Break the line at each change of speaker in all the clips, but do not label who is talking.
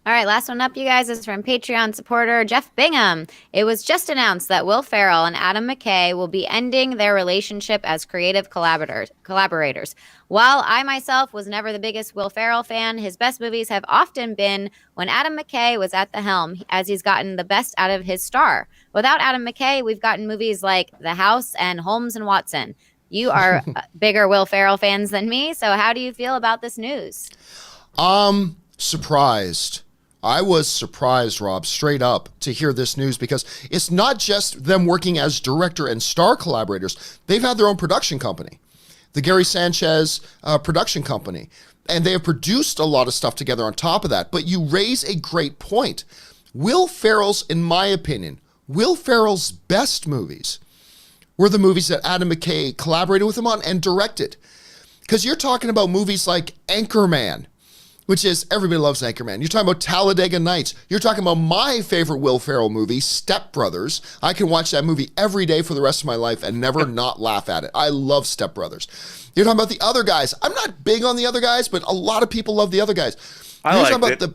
All right, last one up, you guys, is from Patreon supporter Jeff Bingham. It was just announced that Will Ferrell and Adam McKay will be ending their relationship as creative collaborators. While I myself was never the biggest Will Ferrell fan, his best movies have often been when Adam McKay was at the helm, as he's gotten the best out of his star. Without Adam McKay, we've gotten movies like The House and Holmes and Watson. You are bigger Will Ferrell fans than me, so how do you feel about this news?
Surprised. I was surprised, Rob, straight up to hear this news because it's not just them working as director and star collaborators. They've had their own production company, the Gary Sanchez production company, and they have produced a lot of stuff together on top of that. But you raise a great point. Will Ferrell's, in my opinion, Will Ferrell's best movies were the movies that Adam McKay collaborated with him on and directed. Because you're talking about movies like Anchorman, which is, everybody loves Anchorman. You're talking about Talladega Nights. You're talking about my favorite Will Ferrell movie, Step Brothers. I can watch that movie every day for the rest of my life and never not laugh at it. I love Step Brothers. You're talking about The Other Guys. I'm not big on The Other Guys, but a lot of people love The Other Guys.
I like it.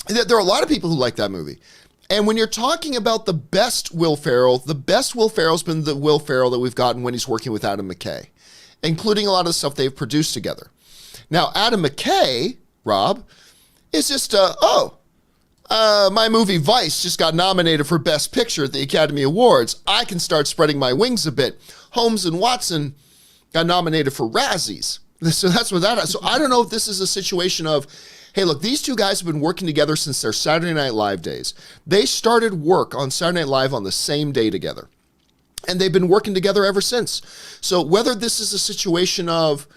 There are a lot of people who like that movie. And when you're talking about the best Will Ferrell, the best Will Ferrell's been the Will Ferrell that we've gotten when he's working with Adam McKay, including a lot of the stuff they've produced together. Now, Adam McKay, Rob, is just, my movie Vice just got nominated for Best Picture at the Academy Awards. I can start spreading my wings a bit. Holmes and Watson got nominated for Razzies. So that's what that is. So I don't know if this is a situation of, hey, look, these two guys have been working together since their Saturday Night Live days. They started work on Saturday Night Live on the same day together. And they've been working together ever since. So whether this is a situation of,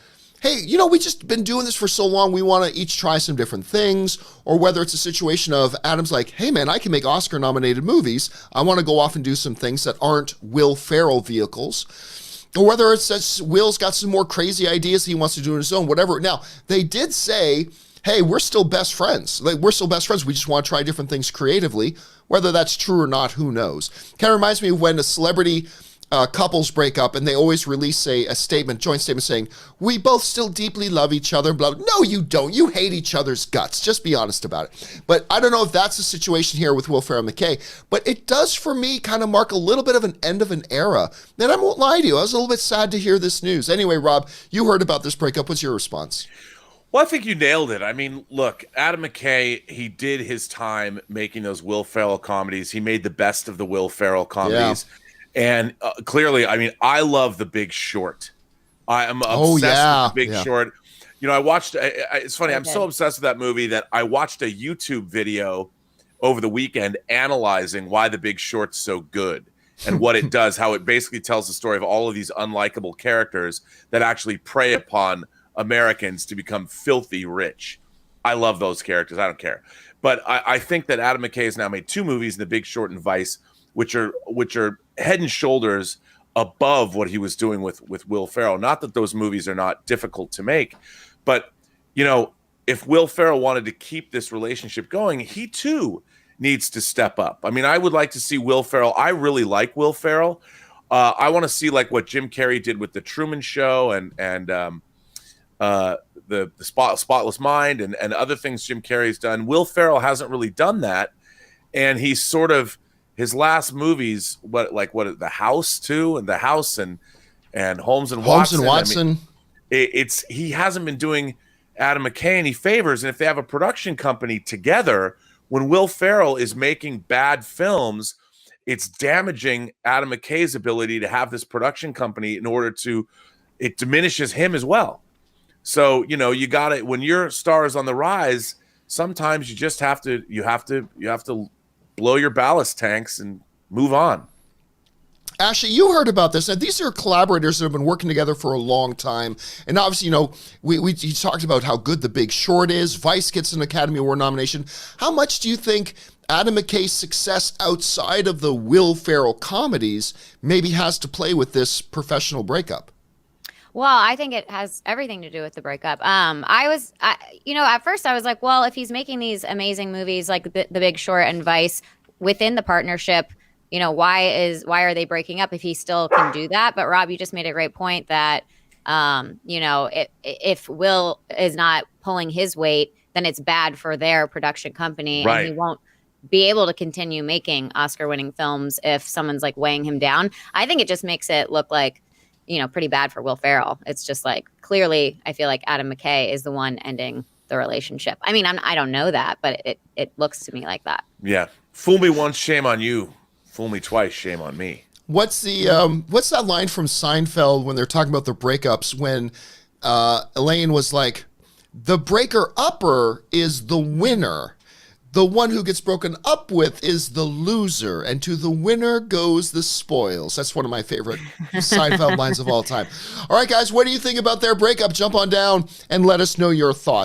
hey, we just been doing this for so long, we want to each try some different things, or whether it's a situation of Adam's like, hey man, I can make Oscar-nominated movies. I want to go off and do some things that aren't Will Ferrell vehicles, or whether it's that Will's got some more crazy ideas he wants to do on his own, whatever. Now, they did say, hey, we're still best friends. We're still best friends. We just want to try different things creatively. Whether that's true or not, who knows? Kind of reminds me of when a celebrity couples break up and they always release a joint statement saying, we both still deeply love each other. Blah, blah. No, you don't. You hate each other's guts. Just be honest about it. But I don't know if that's the situation here with Will Ferrell and McKay, but it does for me kind of mark a little bit of an end of an era. And I won't lie to you, I was a little bit sad to hear this news. Anyway, Rob, you heard about this breakup. What's your response?
Well, I think you nailed it. I mean, look, Adam McKay, he did his time making those Will Ferrell comedies. He made the best of the Will Ferrell comedies. Yeah. And clearly, I mean, I love The Big Short. I am obsessed with The Big Short. I watched, it's funny, I'm so obsessed with that movie that I watched a YouTube video over the weekend analyzing why The Big Short's so good and what it does, how it basically tells the story of all of these unlikable characters that actually prey upon Americans to become filthy rich. I love those characters. I don't care. But I think that Adam McKay has now made two movies, The Big Short and Vice, which are head and shoulders above what he was doing with Will Ferrell. Not that those movies are not difficult to make, but if Will Ferrell wanted to keep this relationship going, he too needs to step up. I mean, I would like to see Will Ferrell. I really like Will Ferrell. I want to see like what Jim Carrey did with The Truman Show and the Spotless Mind and other things Jim Carrey's done. Will Ferrell hasn't really done that, and he's sort of his last movies, The House too, and The House and Holmes and Watson. I mean, he hasn't been doing Adam McKay any favors, and if they have a production company together, when Will Ferrell is making bad films, it's damaging Adam McKay's ability to have this production company in order to, it diminishes him as well. So, you got it. When your star is on the rise, sometimes you just have to blow your ballast tanks and move on.
Ashley, you heard about this. Now, these are collaborators that have been working together for a long time. And obviously, we talked about how good The Big Short is. Vice gets an Academy Award nomination. How much do you think Adam McKay's success outside of the Will Ferrell comedies maybe has to play with this professional breakup?
Well, I think it has everything to do with the breakup. At first I was like, well, if he's making these amazing movies like the Big Short and Vice within the partnership, why are they breaking up if he still can do that? But Rob, you just made a great point that, if Will is not pulling his weight, then it's bad for their production company,
Right.
and he won't be able to continue making Oscar-winning films if someone's like weighing him down. I think it just makes it look like, pretty bad for Will Ferrell. It's just like, clearly, I feel like Adam McKay is the one ending the relationship. I mean, I don't know that, but it looks to me like that.
Yeah. Fool me once, shame on you. Fool me twice, shame on me.
What's that line from Seinfeld when they're talking about the breakups, when Elaine was like, the breaker-upper is the winner. The one who gets broken up with is the loser, and to the winner goes the spoils. That's one of my favorite Seinfeld lines of all time. All right, guys, what do you think about their breakup? Jump on down and let us know your thoughts.